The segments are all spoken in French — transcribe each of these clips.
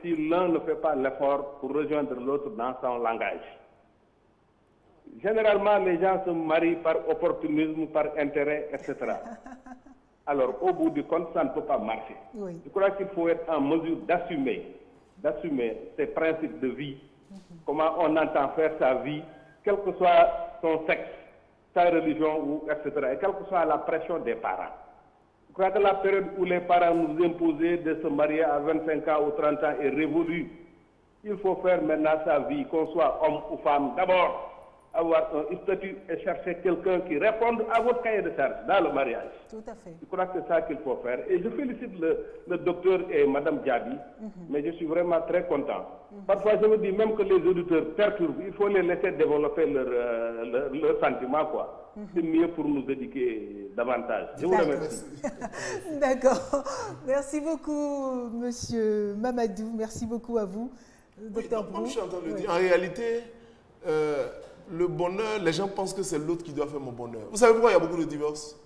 si l'un ne fait pas l'effort pour rejoindre l'autre dans son langage. Généralement, les gens se marient par opportunisme, par intérêt, etc. Alors, au bout du compte, ça ne peut pas marcher. Oui. Je crois qu'il faut être en mesure d'assumer ces principes de vie, comment on entend faire sa vie, quel que soit son sexe, sa religion, etc., et quelle que soit la pression des parents. Je crois que la période où les parents nous imposaient de se marier à 25 ans ou 30 ans est révolue. Il faut faire maintenant sa vie, qu'on soit homme ou femme, d'abord avoir un statut et chercher quelqu'un qui réponde à votre cahier de charge dans le mariage. Tout à fait. Je crois que c'est ça qu'il faut faire. Et je félicite le docteur et Mme Diaby, mais je suis vraiment très content. Parfois, je me dis même que les auditeurs perturbent, il faut les laisser développer leur sentiment, quoi. C'est mieux pour nous éduquer davantage. Je vous remercie. D'accord. Merci beaucoup, monsieur Mamadou. Merci beaucoup à vous, docteur Brou. Comme je suis en train de dire, en réalité, le bonheur, les gens pensent que c'est l'autre qui doit faire mon bonheur. Vous savez pourquoi il y a beaucoup de divorces?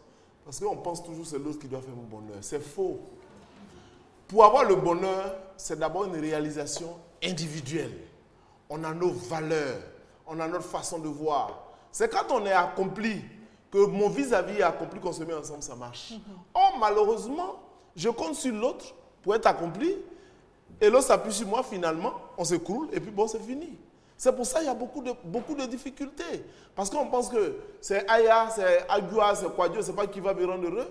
Parce qu'on pense toujours que c'est l'autre qui doit faire mon bonheur. C'est faux. Pour avoir le bonheur, c'est d'abord une réalisation individuelle. On a nos valeurs, on a notre façon de voir. C'est quand on est accompli, que mon vis-à-vis est accompli, qu'on se met ensemble, ça marche. Or, malheureusement, je compte sur l'autre pour être accompli, et l'autre s'appuie sur moi, finalement, on s'écroule, et puis bon, c'est fini. C'est pour ça qu'il y a beaucoup de difficultés. Parce qu'on pense que c'est Aya, c'est Agua, c'est Kwadjo, c'est pas qui va me rendre heureux.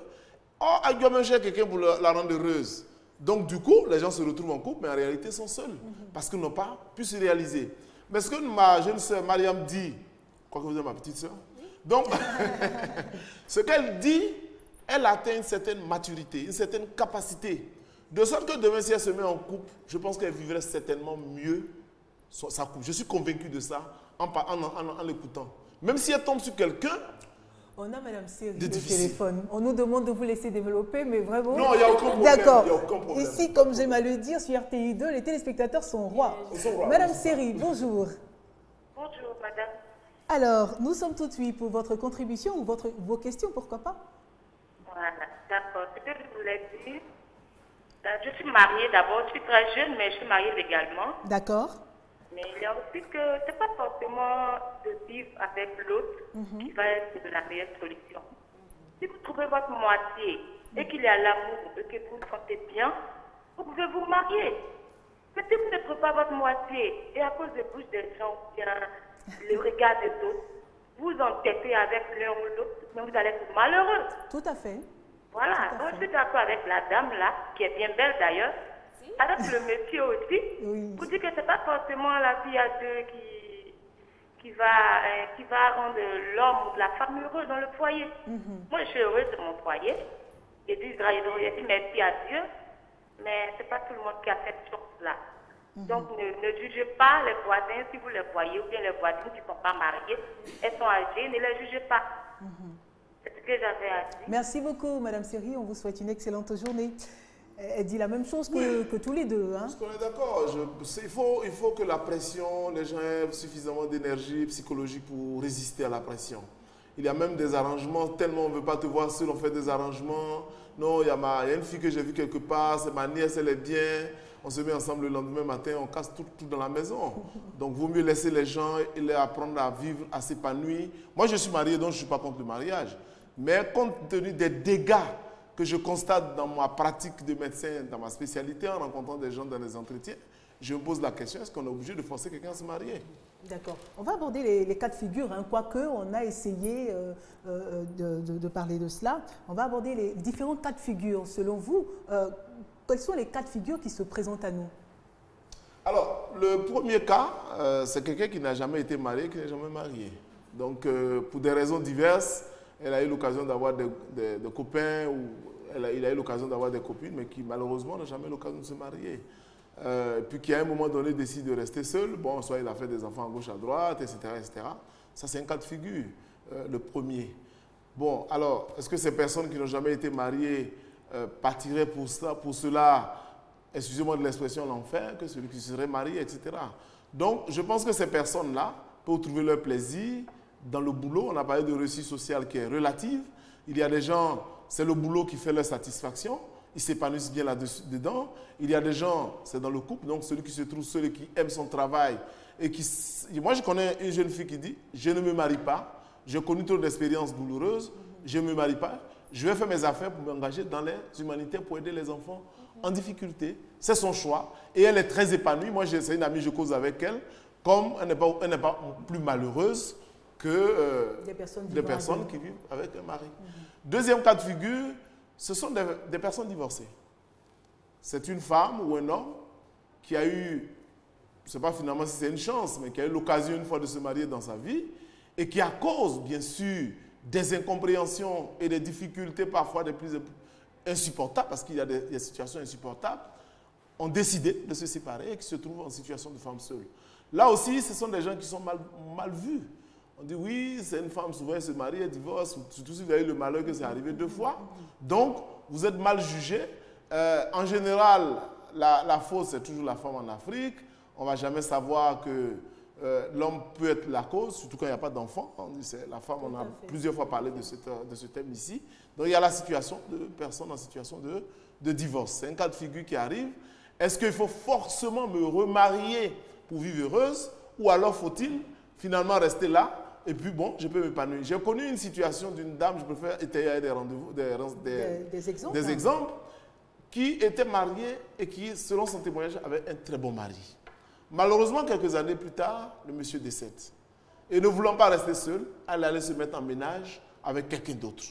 Or, Agua me cherche quelqu'un pour la rendre heureuse. Donc, du coup, les gens se retrouvent en couple, mais en réalité, ils sont seuls. Parce qu'ils n'ont pas pu se réaliser. Mais ce que ma jeune sœur Mariam dit, quoi que vous êtes ma petite sœur, donc, ce qu'elle dit, elle atteint une certaine maturité, une certaine capacité. De sorte que demain, si elle se met en couple, je pense qu'elle vivrait certainement mieux sa couple. Je suis convaincu de ça en l'écoutant. Même si elle tombe sur quelqu'un. On a Mme Seri au téléphone. On nous demande de vous laisser développer, mais vraiment. Non, il n'y a aucun problème. D'accord. Ici, comme j'aime à le dire, sur RTI2, les téléspectateurs sont rois. Mme Seri, bonjour. Bonjour, madame. Alors, nous sommes tout de suite pour votre contribution ou vos questions, pourquoi pas? Voilà, d'accord. Ce que je voulais dire, je suis mariée d'abord, je suis très jeune, mais je suis mariée légalement. D'accord. Mais il y a aussi que ce n'est pas forcément de vivre avec l'autre qui va être la meilleure solution. Si vous trouvez votre moitié et qu'il y a l'amour et que vous vous sentez bien, vous pouvez vous marier. Mais si vous ne trouvez pas votre moitié et à cause des bouches des gens, bien le regard des autres, vous entêtez avec l'un ou l'autre, mais vous allez être malheureux. Tout à fait. Voilà, donc je suis d'accord avec la dame là, qui est bien belle d'ailleurs. Avec le monsieur aussi, vous dites que ce n'est pas forcément la vie à deux qui va rendre l'homme ou la femme heureux dans le foyer. Moi, je suis heureuse de mon foyer. J'ai dit merci à Dieu, mais ce n'est pas tout le monde qui a cette chance-là. Donc, ne jugez pas les voisins si vous les voyez, ou bien les voisines qui ne sont pas mariées, elles sont âgées, ne les jugez pas. C'est ce que j'avais à dire. Merci beaucoup, Mme Seri. On vous souhaite une excellente journée. Elle dit la même chose que tous les deux. Hein? Parce qu'on est d'accord. Il faut que la pression, les gens aient suffisamment d'énergie psychologique pour résister à la pression. Il y a même des arrangements, tellement on ne veut pas te voir seul, on fait des arrangements. Non, il y a une fille que j'ai vue quelque part, c'est ma nièce, elle est bien. On se met ensemble le lendemain matin, on casse tout dans la maison. Donc, il vaut mieux laisser les gens et les apprendre à vivre, à s'épanouir. Moi, je suis marié, donc je ne suis pas contre le mariage. Mais compte tenu des dégâts que je constate dans ma pratique de médecin, dans ma spécialité, en rencontrant des gens dans les entretiens, je me pose la question, est-ce qu'on est obligé de forcer quelqu'un à se marier? D'accord. On va aborder les cas de figure, hein, quoique on a essayé de parler de cela. On va aborder les différents cas de figure. Selon vous, quels sont les cas de figure qui se présentent à nous? Alors, le premier cas, c'est quelqu'un qui n'a jamais été marié, qui n'est jamais marié. Donc, pour des raisons diverses, elle a eu l'occasion d'avoir des copains ou il a eu l'occasion d'avoir des copines, mais qui malheureusement n'a jamais eu l'occasion de se marier. Puis qui à un moment donné décide de rester seul. Bon, soit il a fait des enfants à gauche, à droite, etc. etc. Ça, c'est un cas de figure, le premier. Bon, alors, est-ce que ces personnes qui n'ont jamais été mariées partiraient pour cela, excusez-moi de l'expression, l'enfer, que celui qui serait marié, etc. Donc, je pense que ces personnes-là peuvent trouver leur plaisir dans le boulot. On a parlé de réussite sociale qui est relative. Il y a des gens, c'est le boulot qui fait leur satisfaction. ils s'épanouissent bien là-dedans. Il y a des gens, c'est dans le couple, donc celui qui se trouve seul et qui aime son travail. Et qui, moi, je connais une jeune fille qui dit, je ne me marie pas, j'ai connu trop d'expériences douloureuses, je ne me marie pas, je vais faire mes affaires pour m'engager dans les humanitaires pour aider les enfants en difficulté. C'est son choix. Et elle est très épanouie. Moi, c'est une amie, je cause avec elle. Comme elle n'est pas plus malheureuse que des personnes qui vivent avec un mari. Deuxième cas de figure, ce sont des personnes divorcées. C'est une femme ou un homme qui a eu, je ne sais pas finalement si c'est une chance, mais qui a eu l'occasion une fois de se marier dans sa vie et qui, à cause, bien sûr, des incompréhensions et des difficultés parfois des plus insupportables, parce qu'il y a des situations insupportables, ont décidé de se séparer et qui se trouvent en situation de femme seule. Là aussi, ce sont des gens qui sont mal vus. On dit oui, c'est une femme, souvent elle se marie, elle divorce, surtout si vous avez le malheur que c'est arrivé 2 fois. Donc, vous êtes mal jugé. En général, la faute, c'est toujours la femme en Afrique. On ne va jamais savoir que l'homme peut être la cause, surtout quand il n'y a pas d'enfant. C'est la femme, on a plusieurs fois parlé de ce thème ici. Donc, il y a la situation de personnes en situation de divorce. C'est un cas de figure qui arrive. Est-ce qu'il faut forcément me remarier pour vivre heureuse, ou alors faut-il finalement rester là et puis bon, je peux m'épanouir. J'ai connu une situation d'une dame, je préfère étayer des rendez-vous, des exemples, qui était mariée et qui, selon son témoignage, avait un très bon mari. Malheureusement, quelques années plus tard, le monsieur décède. Et ne voulant pas rester seul, elle allait se mettre en ménage avec quelqu'un d'autre.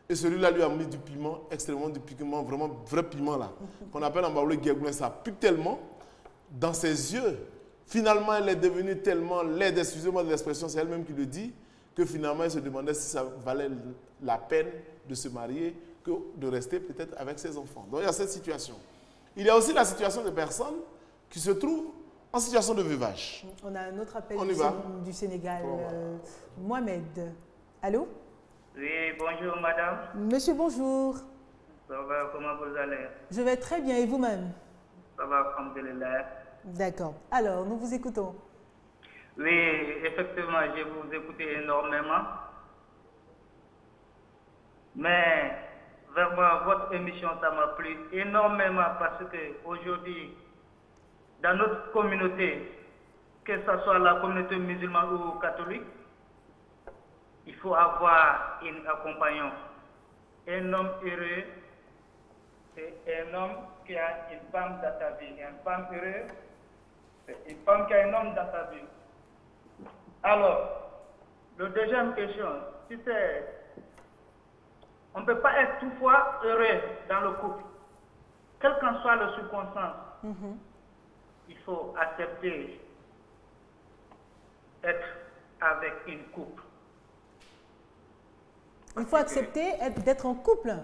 Et celui-là lui a mis du piment, extrêmement du piment, vraiment vrai piment là, qu'on appelle en baoulé guégoulin. Ça pique tellement dans ses yeux. Finalement, elle est devenue tellement laide, excusez-moi de l'expression, c'est elle-même qui le dit, que finalement, elle se demandait si ça valait la peine de se marier que de rester peut-être avec ses enfants. Donc, il y a cette situation. Il y a aussi la situation des personnes qui se trouvent en situation de veuvage. On a un autre appel du Sénégal. Mohamed. Allô? Oui, bonjour madame. Monsieur, bonjour. Ça va, comment vous allez? Je vais très bien, et vous-même? Ça va, alhamdoulilah. D'accord. Alors, nous vous écoutons. Oui, effectivement, je vous écoute énormément. Mais vraiment, votre émission, ça m'a plu énormément parce qu'aujourd'hui, dans notre communauté, que ce soit la communauté musulmane ou catholique, il faut avoir un accompagnant. Un homme heureux, c'est un homme qui a une femme dans sa vie. Une femme heureuse, c'est une femme qui a un homme dans sa vie. Alors, la deuxième question, si c'est... On ne peut pas être toutefois heureux dans le couple. Quelle qu'en soit la circonstance, il faut accepter d'être avec une couple. Il faut accepter d'être en couple.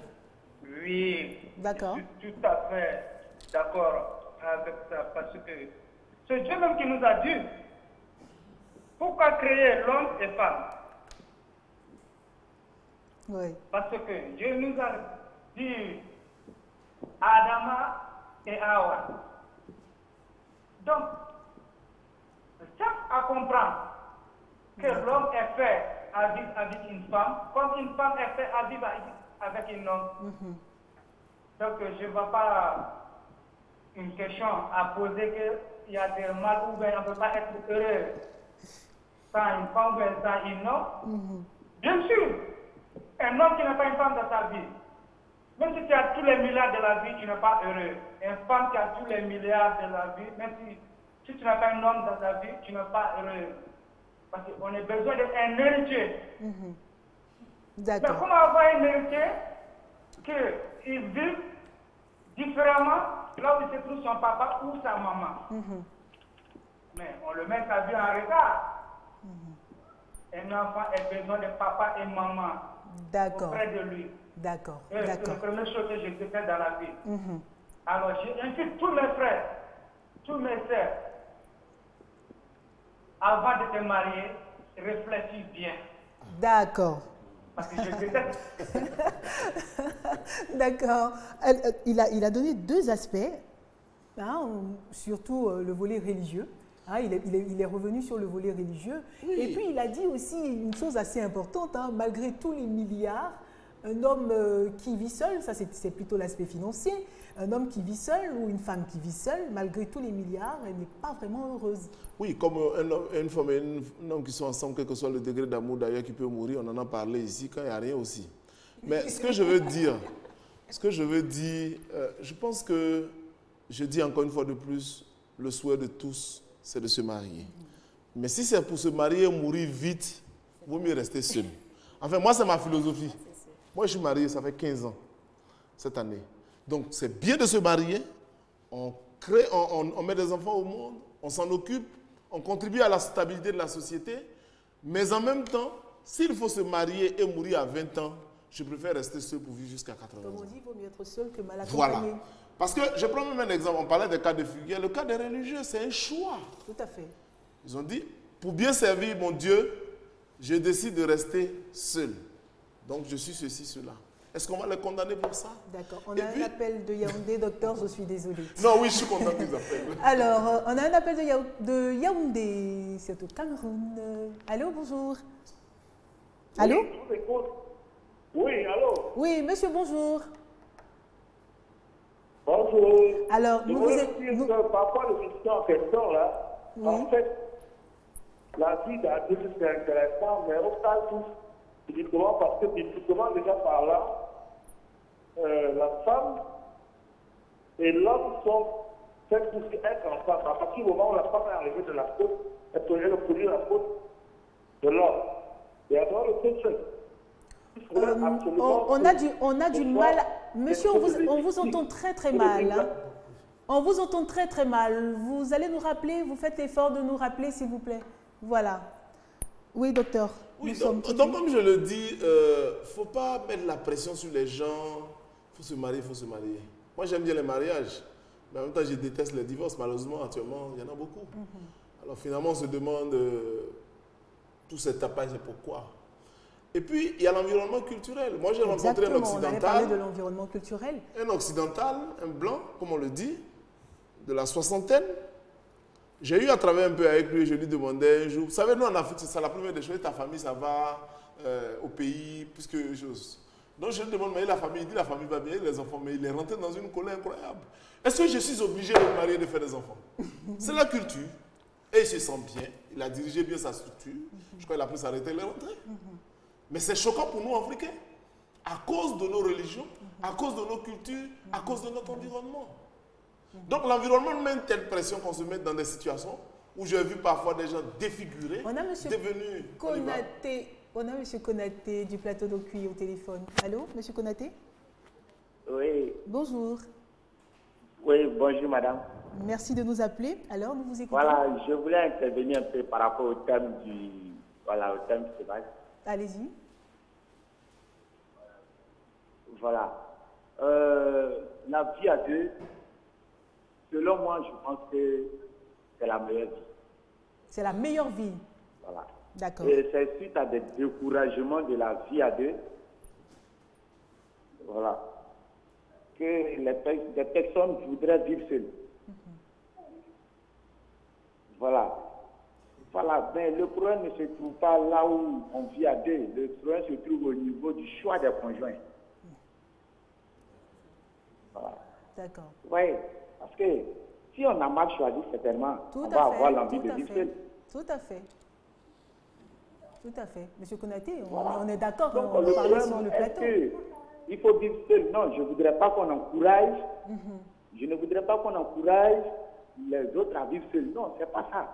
Oui. D'accord. Je suis tout à fait d'accord avec ça parce que c'est Dieu même qui nous a dit pourquoi créer l'homme et femme. Oui. Parce que Dieu nous a dit Adama et Awa. Donc, cherche à comprendre que l'homme est fait à vivre avec une femme, comme une femme est faite à vivre avec un homme. Donc, je ne vois pas une question à poser qu'il y a des mal ou bien on ne peut pas être heureux sans une femme ou sans un homme. Bien sûr, un homme qui n'a pas une femme dans sa vie, même si tu as tous les milliards de la vie, tu n'es pas heureux. Une femme qui a tous les milliards de la vie, même si tu n'as pas un homme dans ta vie, tu n'es pas heureux. Parce qu'on a besoin d'un héritier. D'accord. Mais comment avoir un héritier qui vit différemment là où se trouve son papa ou sa maman? Mais on le met sa vie en retard. Un enfant a besoin de papa et maman auprès de lui. D'accord. C'est la première chose que je fais dans la vie. Alors, j'invite tous mes frères, tous mes sœurs, avant de te marier, réfléchis bien. D'accord. Parce que je déteste. D'accord. Il a donné 2 aspects, hein, surtout le volet religieux. Hein, il est revenu sur le volet religieux. Oui. Et puis, il a dit aussi une chose assez importante, hein, malgré tous les milliards, un homme qui vit seul, ça c'est plutôt l'aspect financier, un homme qui vit seul ou une femme qui vit seule, malgré tous les milliards, elle n'est pas vraiment heureuse. Oui, comme une femme et un homme qui sont ensemble, quel que soit le degré d'amour d'ailleurs qui peut mourir, on en a parlé ici quand il n'y a rien aussi. Mais ce que je veux dire, je pense que, je dis encore une fois de plus, le souhait de tous, c'est de se marier. Mais si c'est pour se marier et mourir vite, il vaut mieux rester seul. Enfin, moi, c'est ma philosophie. Moi, je suis marié, ça fait 15 ans, cette année. Donc, c'est bien de se marier, on met des enfants au monde, on s'en occupe, on contribue à la stabilité de la société, mais en même temps, s'il faut se marier et mourir à 20 ans, je préfère rester seul pour vivre jusqu'à 80 ans. Comme on dit, il vaut mieux être seul que mal accompagné. Voilà. Parce que, je prends même un exemple, on parlait des cas de figure, le cas des religieux, c'est un choix. Tout à fait. Ils ont dit, pour bien servir mon Dieu, je décide de rester seul. Donc, je suis ceci, cela. Est-ce qu'on va les condamner pour ça? D'accord. On a un appel de Yaoundé, docteur, je suis désolée. Non, oui, je suis content qu'ils appellent. Alors, on a un appel de Yaoundé, c'est au Cameroun. Allô, bonjour. Allô? Oui, allô? Oui, monsieur, bonjour. Bonjour. Alors, je voulais dire que par rapport à l'émission en question, là, oui. En fait, la vie d'adulte, c'est intéressant, mais on parle tous, typiquement, parce que typiquement, déjà par là, la femme et l'homme sont faits pour être ensemble. À partir du moment où la femme est arrivée de la faute, elle peut produire la faute de l'homme. Et alors, le contraire. On a du mal. Monsieur, on vous entend très très mal. Hein. On vous entend très très mal. Vous allez nous rappeler, vous faites l'effort de nous rappeler, s'il vous plaît. Voilà. Oui, docteur. Oui, donc comme je le dis, il ne faut pas mettre la pression sur les gens. Il faut se marier, il faut se marier. Moi, j'aime bien les mariages. Mais en même temps, je déteste les divorces. Malheureusement, actuellement, il y en a beaucoup. Alors finalement, on se demande tout ce tapage, pourquoi. Et puis, il y a l'environnement culturel. Moi, j'ai rencontré un occidental. On avait parlé de l'environnement culturel. Un occidental, un blanc, comme on le dit, de la soixantaine. J'ai eu à travailler un peu avec lui, je lui demandais un jour, vous savez, nous en Afrique, c'est ça la première des choses, ta famille, ça va au pays, plus que chose. Donc je lui demande, mais la famille, il dit la famille va bien, les enfants, mais il est rentré dans une colère incroyable. Est-ce que je suis obligé de me marier et de faire des enfants? C'est la culture. Et il se sent bien, il a dirigé bien sa structure, je crois qu'il a pris sa retraite, il est rentré. Mais c'est choquant pour nous, Africains, à cause de nos religions, à cause de nos cultures, à cause de notre environnement. Donc l'environnement met une telle pression qu'on se met dans des situations où j'ai vu parfois des gens défigurés, devenus... On a M. Konaté du plateau d'Okui au téléphone. Allô, M. Konaté? Oui. Bonjour. Oui, bonjour madame. Merci de nous appeler. Alors, nous vous écoutons. Voilà, je voulais intervenir un peu par rapport au thème du... Voilà, au thème de ce match. Allez-y. Voilà. La vie à deux, selon moi, je pense que c'est la meilleure vie. C'est la meilleure vie. Voilà. D'accord. Et c'est suite à des découragements de la vie à deux, voilà, que des personnes voudraient vivre seules. Voilà. Voilà. Mais le problème ne se trouve pas là où on vit à deux. Le problème se trouve au niveau du choix des conjoints. Voilà. D'accord. Oui, parce que si on a mal choisi, certainement, on va avoir l'envie de vivre seul. Tout à fait. Tout à fait. Monsieur Konaté, on est d'accord, on va parler sur le plateau. Il faut vivre seul. Non, je ne voudrais pas qu'on encourage. Je ne voudrais pas qu'on encourage les autres à vivre seuls. Non, ce n'est pas ça.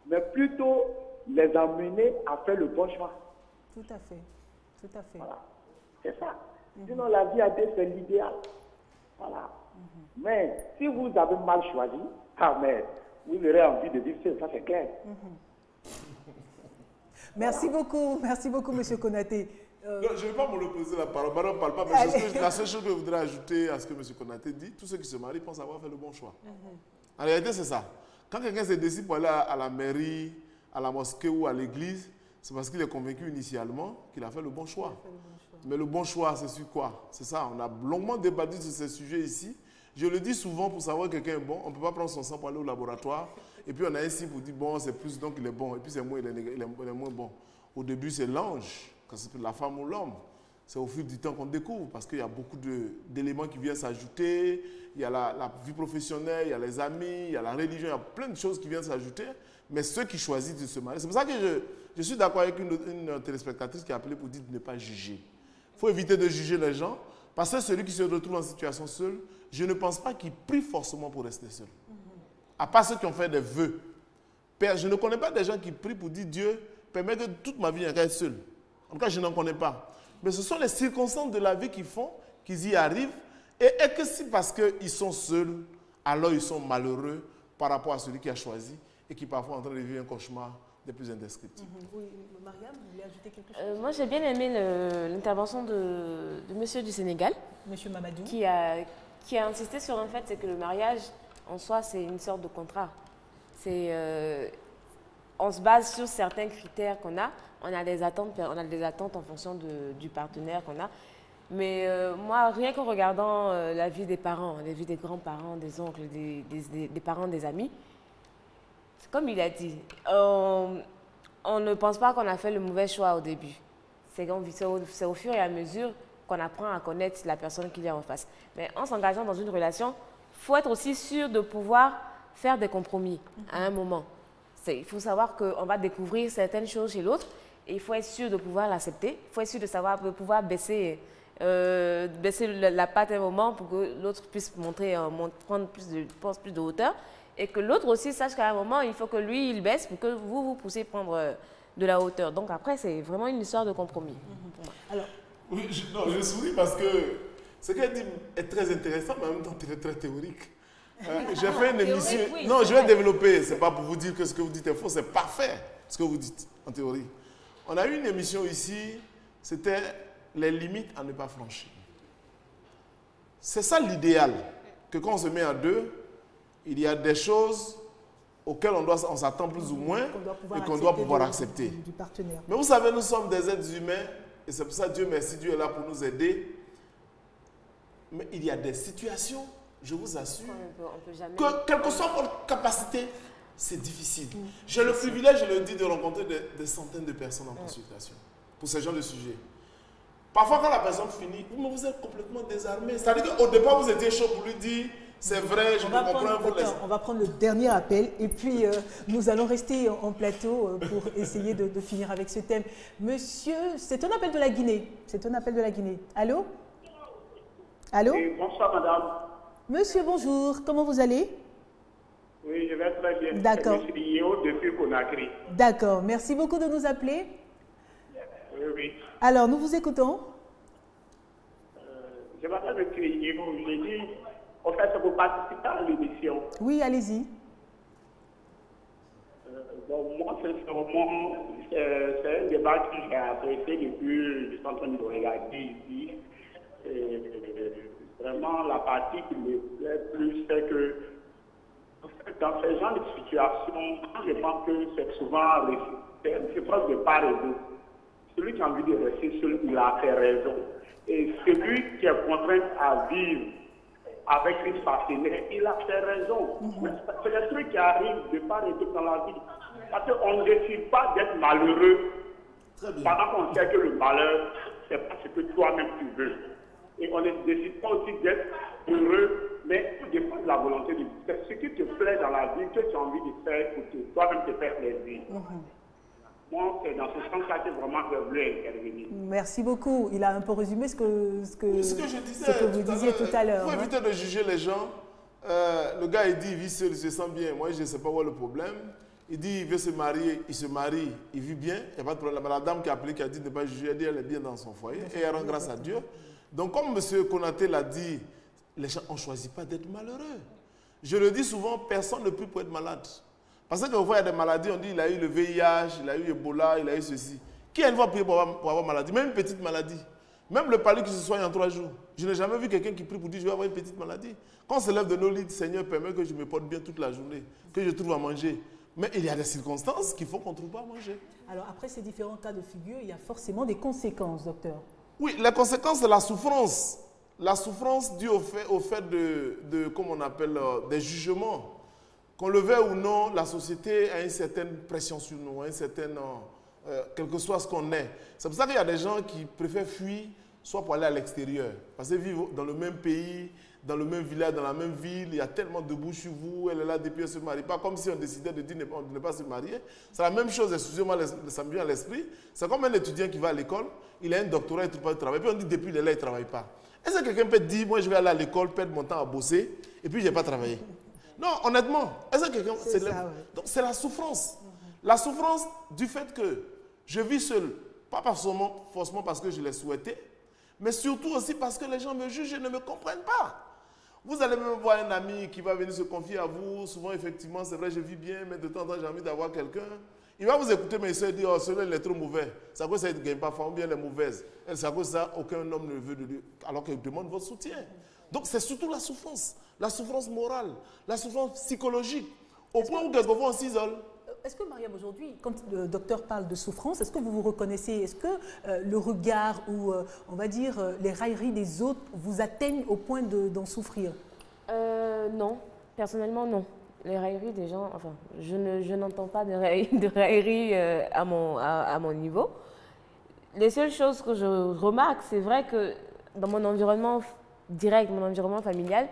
Mais plutôt les amener à faire le bon choix. Tout à fait. Tout à fait. Voilà. C'est ça. Sinon, la vie à deux, c'est l'idéal. Voilà. Mais si vous avez mal choisi, mais vous aurez envie de vivre seul, ça c'est clair. Merci beaucoup, M. Konaté. Non, je ne vais pas me reposer la parole. Madame ne parle pas, mais la seule chose que je voudrais ajouter à ce que M. Konaté dit, tous ceux qui se marient pensent avoir fait le bon choix. En réalité, c'est ça. Quand quelqu'un se décide pour aller à la mairie, à la mosquée ou à l'église, c'est parce qu'il est convaincu initialement qu'il a fait le bon choix. Mais le bon choix, c'est sur quoi? C'est ça, on a longuement débattu sur ces sujets ici. Je le dis souvent, pour savoir que quelqu'un est bon, on ne peut pas prendre son sang pour aller au laboratoire. Et puis on a un signe pour dire, bon, c'est plus, donc il est bon. Et puis c'est moins, il est moins bon. Au début, c'est l'ange, quand c'est la femme ou l'homme. c'est au fil du temps qu'on découvre, parce qu'il y a beaucoup d'éléments qui viennent s'ajouter. Il y a la vie professionnelle, il y a les amis, il y a la religion, il y a plein de choses qui viennent s'ajouter. Mais ceux qui choisissent de se marier, c'est pour ça que je suis d'accord avec une téléspectatrice qui a appelé pour dire de ne pas juger. Il faut éviter de juger les gens, parce que celui qui se retrouve en situation seule, je ne pense pas qu'il prie forcément pour rester seul. À part ceux qui ont fait des vœux. Je ne connais pas des gens qui prient pour dire Dieu, permet que toute ma vie reste seule. En tout cas, je n'en connais pas. Mais ce sont les circonstances de la vie qui font qu'ils y arrivent. Et que si parce qu'ils sont seuls, alors ils sont malheureux par rapport à celui qui a choisi et qui parfois est en train de vivre un cauchemar des plus indescriptibles. Oui, Mariam, vous voulez ajouter quelque chose? Moi, j'ai bien aimé l'intervention de monsieur du Sénégal. Monsieur Mamadou. Qui a insisté sur un fait, c'est que le mariage, en soi, c'est une sorte de contrat. On se base sur certains critères qu'on a. On a des attentes en fonction du partenaire qu'on a. Mais moi, rien qu'en regardant la vie des parents, la vie des grands-parents, des oncles, des parents, des amis, comme il a dit, on ne pense pas qu'on a fait le mauvais choix au début. C'est au fur et à mesure qu'on apprend à connaître la personne qu'il y a en face. Mais en s'engageant dans une relation, il faut être aussi sûr de pouvoir faire des compromis à un moment. Il faut savoir qu'on va découvrir certaines choses chez l'autre et il faut être sûr de pouvoir l'accepter. Il faut être sûr de pouvoir baisser la patte à un moment pour que l'autre puisse prendre plus de hauteur et que l'autre aussi sache qu'à un moment, il faut que lui, il baisse pour que vous puissiez prendre de la hauteur. Donc après, c'est vraiment une histoire de compromis. Alors, oui, je souris parce que ce qu'elle dit est très intéressant, mais en même temps très, très théorique. J'ai fait une émission. Oui, non, je vais développer. Ce n'est pas pour vous dire que ce que vous dites est faux, c'est parfait ce que vous dites en théorie. On a eu une émission ici, c'était les limites à ne pas franchir. C'est ça l'idéal, que quand on se met à deux, il y a des choses auxquelles on s'attend plus ou moins et qu'on doit pouvoir accepter. Du partenaire. Mais vous savez, nous sommes des êtres humains et c'est pour ça Dieu merci, Dieu est là pour nous aider. Mais il y a des situations, je vous assure, que quelle que soit votre capacité, c'est difficile. J'ai le privilège, je le dis, de rencontrer des centaines de personnes en consultation pour ce genre de sujet. Parfois, quand la personne finit, vous êtes complètement désarmé. C'est-à-dire qu'au départ, vous étiez chaud pour lui dire c'est vrai, je comprends. On va prendre le dernier appel et puis nous allons rester en plateau pour essayer de finir avec ce thème. Monsieur, c'est un appel de la Guinée. C'est un appel de la Guinée. Allô? Allô? Oui, bonsoir madame. Monsieur, bonjour. Comment vous allez? Oui, je vais très bien. D'accord. Je suis Yo depuis Conakry. D'accord. Merci beaucoup de nous appeler. Oui, oui. Alors, nous vous écoutons. Je m'appelle M. Yo. J'ai dit, en fait, c'est pour participer à l'émission. Oui, allez-y. Bon, moi, c'est un débat que j'ai apprécié depuis, je suis en train de regarder ici. Vraiment, la partie qui me plaît plus, c'est que dans ce genre de situation, je pense que c'est souvent c'est presque de part et d'autre. Celui qui a envie de rester seul, il a fait raison. Et celui qui est contraint à vivre avec une partenaire, il a fait raison. C'est des trucs qui arrivent de part et d'autre dans la vie. Parce qu'on ne décide pas d'être malheureux pendant qu'on sait que le malheur, c'est pas ce que toi-même tu veux. Et on ne décide pas aussi d'être heureux, mais tout dépend de la volonté de Dieu. C'est ce qui te plaît dans la vie, que tu as envie de faire pour toi-même te faire plaisir. Moi, c'est dans ce sens-là que vraiment je voulais intervenir. Merci beaucoup. Il a un peu résumé ce que vous disiez tout à l'heure. Il faut éviter de juger les gens. Le gars, il dit, il vit seul, il se sent bien. Moi, je ne sais pas où est le problème. Il dit, il veut se marier, il se marie, il vit bien, il n'y a pas de problème. La dame qui a appelé, qui a dit de ne pas juger, elle dit, elle est bien dans son foyer et elle rend grâce à Dieu. Donc, comme M. Konaté l'a dit, les gens, on ne choisit pas d'être malheureux. Je le dis souvent, personne ne prie pour être malade. Parce que quand il y a des maladies, on dit il a eu le VIH, il a eu Ebola, il a eu ceci. Qui a une fois prié pour avoir maladie? Même une petite maladie. Même le palu qui se soigne en 3 jours. Je n'ai jamais vu quelqu'un qui prie pour dire je vais avoir une petite maladie. Quand on se lève de nos lits, Seigneur, permet que je me porte bien toute la journée, que je trouve à manger. Mais il y a des circonstances qu'il faut qu'on ne trouve pas à manger. Alors après ces différents cas de figure, il y a forcément des conséquences, docteur. Oui, la conséquence, c'est la souffrance. La souffrance due au fait de comment on appelle, des jugements. Qu'on le veuille ou non, la société a une certaine pression sur nous, quel que soit ce qu'on est. C'est pour ça qu'il y a des gens qui préfèrent fuir soit pour aller à l'extérieur. Parce que vivre dans le même pays, dans le même village, dans la même ville, il y a tellement de bouches sur vous, elle est là depuis, elle ne se marie pas, comme si on décidait de dire de ne pas se marier. C'est la même chose, excusez-moi, ça me vient à l'esprit. C'est comme un étudiant qui va à l'école, il a un doctorat, il ne trouve pas de travail, puis on dit depuis il est là, il ne travaille pas. Est-ce que quelqu'un peut dire, moi je vais aller à l'école, perdre mon temps à bosser, et puis je n'ai pas travaillé? Non, honnêtement, est-ce que quelqu'un... Donc c'est la souffrance. La souffrance du fait que je vis seul, pas forcément parce que je l'ai souhaité, mais surtout aussi parce que les gens me jugent et ne me comprennent pas. Vous allez même voir un ami qui va venir se confier à vous. Souvent, effectivement, c'est vrai, je vis bien, mais de temps en temps, j'ai envie d'avoir quelqu'un. Il va vous écouter, mais il se dit, oh, celui-là, il est trop mauvais. C'est à cause de ça, il ne gagne pas fort, ou bien elle est mauvaise. C'est à cause de ça, aucun homme ne veut de lui, alors qu'il demande votre soutien. Donc, c'est surtout la souffrance morale, la souffrance psychologique, au point où quelquefois on s'isole. Est-ce que, Mariam, aujourd'hui, quand le docteur parle de souffrance, est-ce que vous vous reconnaissez? Est-ce que le regard ou, on va dire, les railleries des autres vous atteignent au point d'en souffrir? Non. Personnellement, non. Les railleries des gens, enfin, je n'entends pas de railleries à mon niveau. Les seules choses que je remarque, c'est vrai que dans mon environnement direct, mon environnement familial,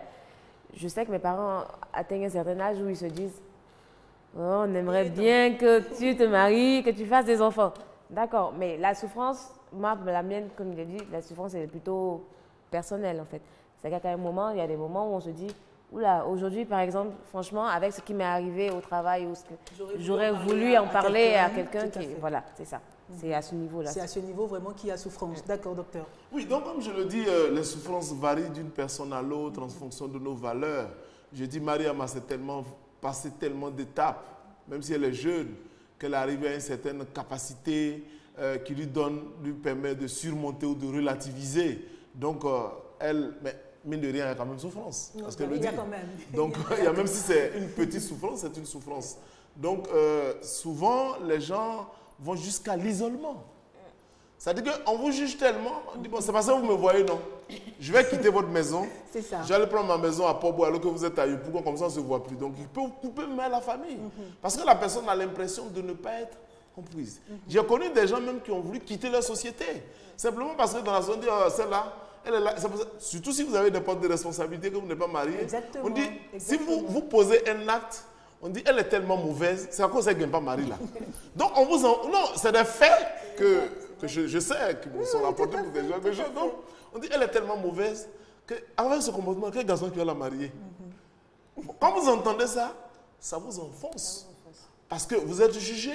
je sais que mes parents atteignent un certain âge où ils se disent « Oh, on aimerait bien que tu te maries, que tu fasses des enfants. » D'accord, mais la souffrance, moi, la mienne, comme je l'ai dit, la souffrance est plutôt personnelle en fait. C'est-à-dire qu'à un moment, il y a des moments où on se dit « Oula, aujourd'hui par exemple, franchement, avec ce qui m'est arrivé au travail, ou ce que j'aurais voulu en parler à quelqu'un qui… » Voilà, c'est ça. C'est à ce niveau-là. C'est à ce niveau vraiment qu'il y a souffrance. D'accord, docteur. Oui, donc comme je le dis, les souffrances varient d'une personne à l'autre en fonction de nos valeurs. Je dis, Mariam a passé tellement d'étapes, même si elle est jeune, qu'elle arrive à une certaine capacité qui lui permet de surmonter ou de relativiser. Donc, elle, mais mine de rien, il y a quand même souffrance. Parce qu'elle le dit. Quand même. Donc, il y a, même si c'est une petite souffrance, c'est une souffrance. Donc, souvent, les gens vont jusqu'à l'isolement. C'est-à-dire qu'on vous juge tellement, on dit, bon, c'est parce que vous me voyez, non. Je vais quitter votre maison. C'est ça. J'allais prendre ma maison à Port-Bois alors que vous êtes à Yopougon, comme ça on ne se voit plus. Donc il peut vous couper même la famille. Parce que la personne a l'impression de ne pas être comprise. J'ai connu des gens même qui ont voulu quitter leur société. Simplement parce que dans la zone, on dit, oh, celle-là, elle est là. Surtout si vous avez des postes de responsabilité, que vous n'êtes pas marié. Exactement. On dit, si vous posez un acte, on dit, elle est tellement mauvaise, c'est à cause qu'elle ne gagne pas mari là. Donc on vous en... Non, c'est des faits que je sais, qui me sont rapportés pour des gens. Donc, on dit, elle est tellement mauvaise qu'avec ce comportement, quel garçon qui va la marier? Quand vous entendez ça, ça vous enfonce. Parce que vous êtes jugé,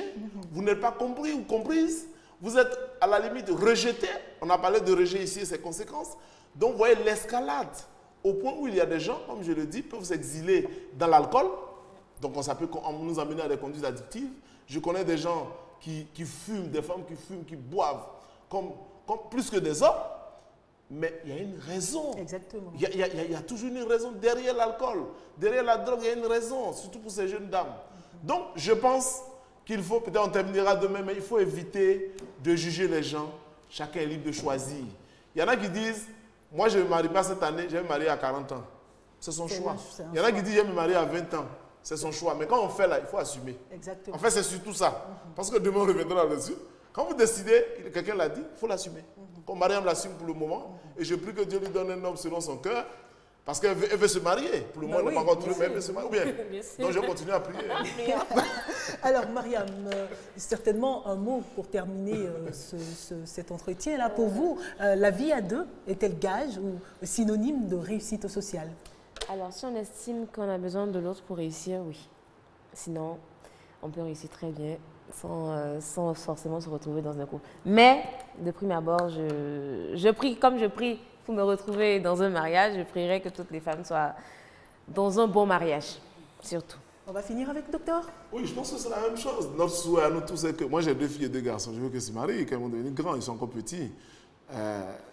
vous n'êtes pas compris ou comprise, vous êtes à la limite rejeté. On a parlé de rejet ici et ses conséquences. Donc vous voyez l'escalade, au point où il y a des gens, comme je le dis, peuvent s'exiler dans l'alcool. Donc ça peut nous amener à des conduites addictives. Je connais des gens qui fument, des femmes qui fument, qui boivent, comme plus que des hommes. Mais il y a une raison. Exactement. Il y a toujours une raison derrière l'alcool. Derrière la drogue, il y a une raison, surtout pour ces jeunes dames. Donc, je pense qu'il faut, peut-être on terminera demain, mais il faut éviter de juger les gens. Chacun est libre de choisir. Il y en a qui disent, moi je ne me marie pas cette année, je vais me marier à 40 ans. C'est son choix. Il y en a qui disent, je vais me marier à 20 ans. C'est son choix. Mais quand on fait là, il faut assumer. Exactement. En fait, c'est surtout ça. Parce que demain, on reviendra là-dessus. Quand vous décidez, quelqu'un l'a dit, il faut l'assumer. Comme Mariam l'assume pour le moment, et je prie que Dieu lui donne un homme selon son cœur, parce qu'elle veut se marier. Pour le moment, elle n'est pas encore trouvé, mais elle veut se marier. Ou bien. Donc, je vais continuer à prier. Alors, Mariam, certainement un mot pour terminer cet entretien-là. Pour vous, la vie à deux est-elle gage ou synonyme de réussite sociale? Alors, si on estime qu'on a besoin de l'autre pour réussir, oui. Sinon, on peut réussir très bien sans forcément se retrouver dans un couple. Mais, de prime abord, je prie, comme je prie pour me retrouver dans un mariage, je prierai que toutes les femmes soient dans un bon mariage, surtout. On va finir avec le docteur. Oui, je pense que c'est la même chose. Notre souhait à nous tous, c'est que moi j'ai 2 filles et 2 garçons. Je veux qu'ils se marient, qu'ils vont devenir grands, ils sont encore petits.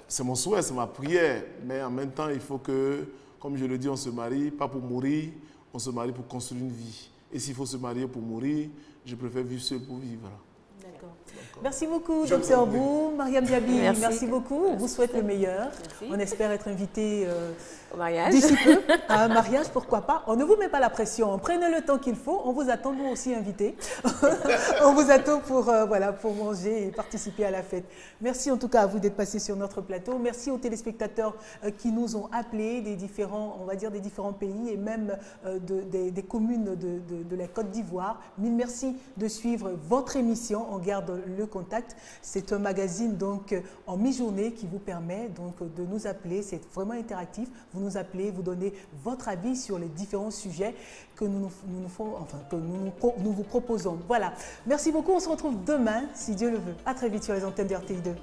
C'est mon souhait, c'est ma prière. Mais en même temps, il faut que, comme je le dis, on se marie, pas pour mourir, on se marie pour construire une vie. Et s'il faut se marier pour mourir, je préfère vivre seul pour vivre. Merci beaucoup, Dr Bou, Mariam Diaby, merci beaucoup. On vous souhaite le meilleur. Merci. On espère être invité au mariage. D'ici peu à un mariage, pourquoi pas. On ne vous met pas la pression, prenez le temps qu'il faut. On vous attend, vous aussi invités. On vous attend pour, voilà, pour manger et participer à la fête. Merci en tout cas à vous d'être passé sur notre plateau. Merci aux téléspectateurs qui nous ont appelés des différents, on va dire des différents pays et même des communes de la Côte d'Ivoire. Mille merci de suivre votre émission. On garde le contact. C'est un magazine donc en mi-journée qui vous permet donc de nous appeler. C'est vraiment interactif. Vous nous appelez, vous donnez votre avis sur les différents sujets que nous vous proposons. Voilà. Merci beaucoup. On se retrouve demain, si Dieu le veut. À très vite sur les antennes de RTI2.